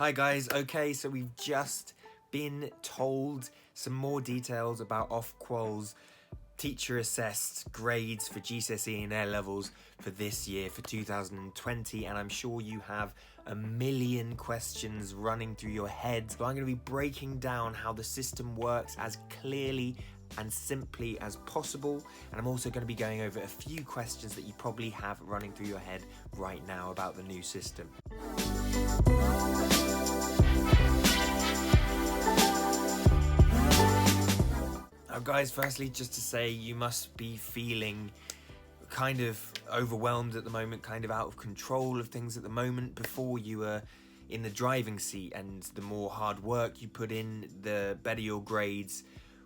Hi guys, okay, so we've just been told some more details about Ofqual's teacher assessed grades for GCSE and A levels for this year, for 2020, and I'm sure you have a million questions running through your head. So I'm going to be breaking down how the system works as clearly and simply as possible, and I'm also going to be going over a few questions that you probably have running through your head right now about the new system. Now guys, firstly, just to say, you must be feeling kind of overwhelmed at the moment, kind of out of control of things at the moment. Before, you were in the driving seat, and the more hard work you put in, the better your grades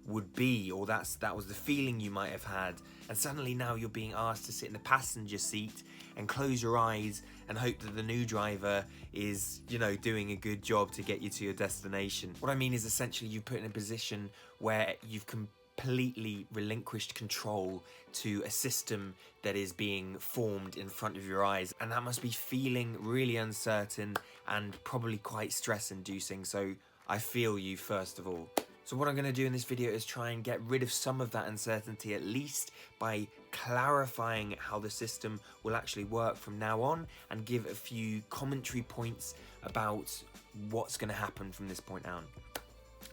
would be, or that was the feeling you might have had. And suddenly now you're being asked to sit in the passenger seat and close your eyes and hope that the new driver is, doing a good job to get you to your destination. What I mean is, essentially, you've put in a position where you've completely relinquished control to a system that is being formed in front of your eyes, and that must be feeling really uncertain and probably quite stress-inducing. So I feel you, first of all. So what I'm going to do in this video is try and get rid of some of that uncertainty, at least by clarifying how the system will actually work from now on, and give a few commentary points about what's going to happen from this point on.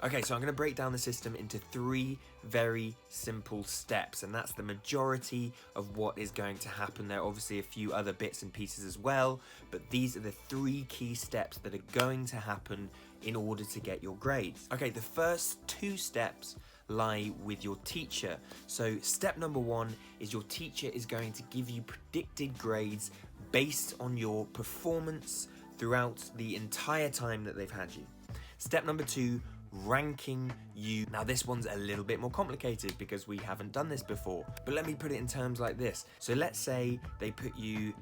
Okay, so I'm going to break down the system into three very simple steps, and that's the majority of what is going to happen. There are obviously a few other bits and pieces as well, but these are the three key steps that are going to happen in order to get your grades. Okay, the first two steps lie with your teacher. So step number one is your teacher is going to give you predicted grades based on your performance throughout the entire time that they've had you. Step number two, ranking you. Now this one's a little bit more complicated because we haven't done this before, but let me put it in terms like this. So let's say they put you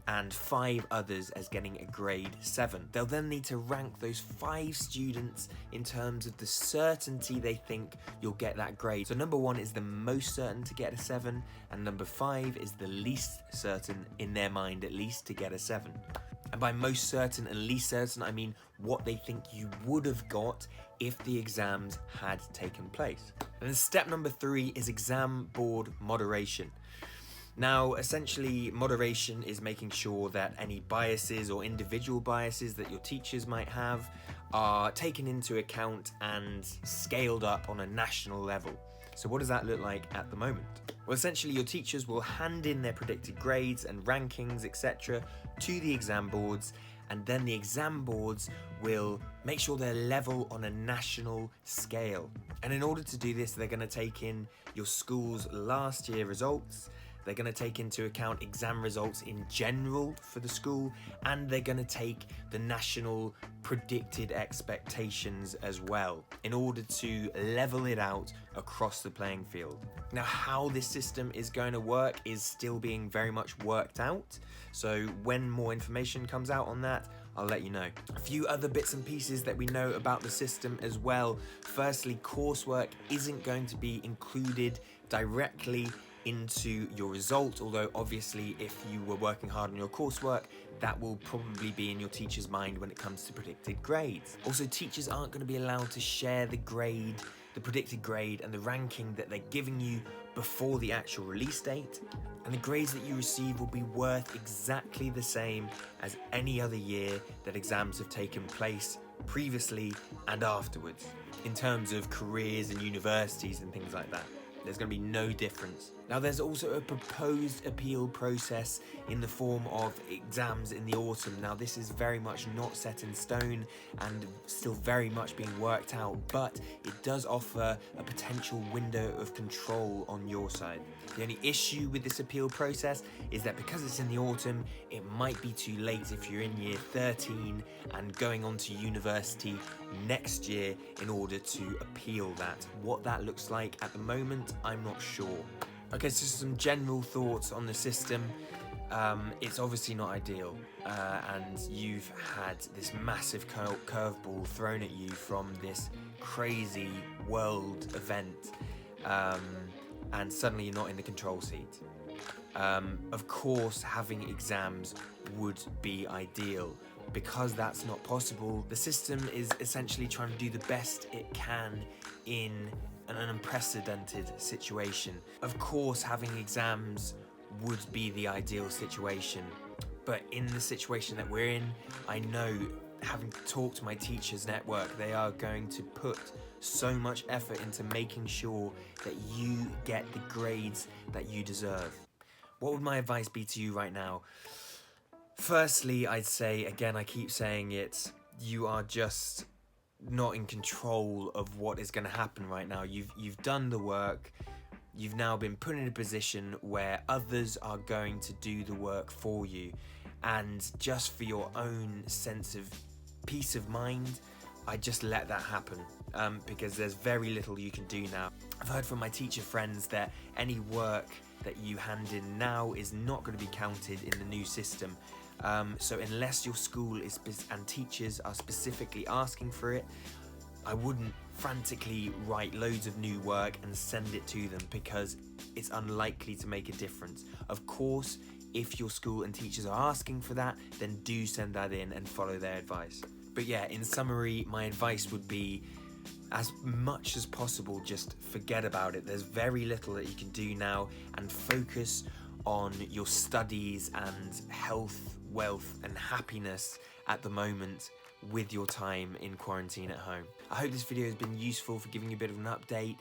and 5 others as getting a grade 7. They'll then need to rank those 5 students in terms of the certainty they think you'll get that grade. So number 1 is the most certain to get a 7, and number 5 is the least certain, in their mind at least, to get a 7. And by most certain and least certain, I mean what they think you would have got if the exams had taken place. And then step number 3 is exam board moderation. Now, essentially, moderation is making sure that any biases or individual biases that your teachers might have are taken into account and scaled up on a national level. So what does that look like at the moment? Well, essentially, your teachers will hand in their predicted grades and rankings, etc., to the exam boards, and then the exam boards will make sure they're level on a national scale. And in order to do this, they're going to take in your school's last year results. They're going to take into account exam results in general for the school, and they're going to take the national predicted expectations as well in order to level it out across the playing field. Now, how this system is going to work is still being very much worked out, so when more information comes out on that, I'll let you know. A few other bits and pieces that we know about the system as well. Firstly, coursework isn't going to be included directly into your result, although obviously if you were working hard on your coursework, that will probably be in your teacher's mind when it comes to predicted grades. Also, teachers aren't going to be allowed to share the grade, the predicted grade and the ranking that they're giving you before the actual release date, and the grades that you receive will be worth exactly the same as any other year that exams have taken place previously and afterwards, in terms of careers and universities and things like that. There's going to be no difference. Now, there's also a proposed appeal process in the form of exams in the autumn. Now, this is very much not set in stone and still very much being worked out, but it does offer a potential window of control on your side. The only issue with this appeal process is that because it's in the autumn, it might be too late if you're in year 13 and going on to university next year in order to appeal that. What that looks like at the moment, I'm not sure. Okay, so some general thoughts on the system. It's obviously not ideal, and you've had this massive curveball thrown at you from this crazy world event, and suddenly you're not in the control seat. Of course, having exams would be ideal, because that's not possible, the system is essentially trying to do the best it can in an unprecedented situation. Of course, having exams would be the ideal situation, but in the situation that we're in, I know, having talked to my teachers network, they are going to put so much effort into making sure that you get the grades that you deserve. What would my advice be to you right now? Firstly, I'd say, again, I keep saying it, you are just not in control of what is going to happen right now. You've done the work. You've now been put in a position where others are going to do the work for you. And just for your own sense of peace of mind, I just let that happen, because there's very little you can do now. I've heard from my teacher friends that any work that you hand in now is not going to be counted in the new system. So unless your school is and teachers are specifically asking for it, I wouldn't frantically write loads of new work and send it to them, because it's unlikely to make a difference. Of course, if your school and teachers are asking for that, then do send that in and follow their advice. But yeah, in summary, my advice would be, as much as possible, just forget about it. There's very little that you can do now, and focus on your studies and health, wealth and happiness at the moment with your time in quarantine at home. I hope this video has been useful for giving you a bit of an update.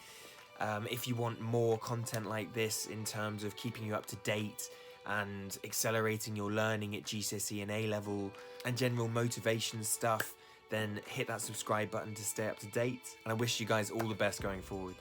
If you want more content like this in terms of keeping you up to date and accelerating your learning at GCSE and A-level and general motivation stuff, then hit that subscribe button to stay up to date. And I wish you guys all the best going forward.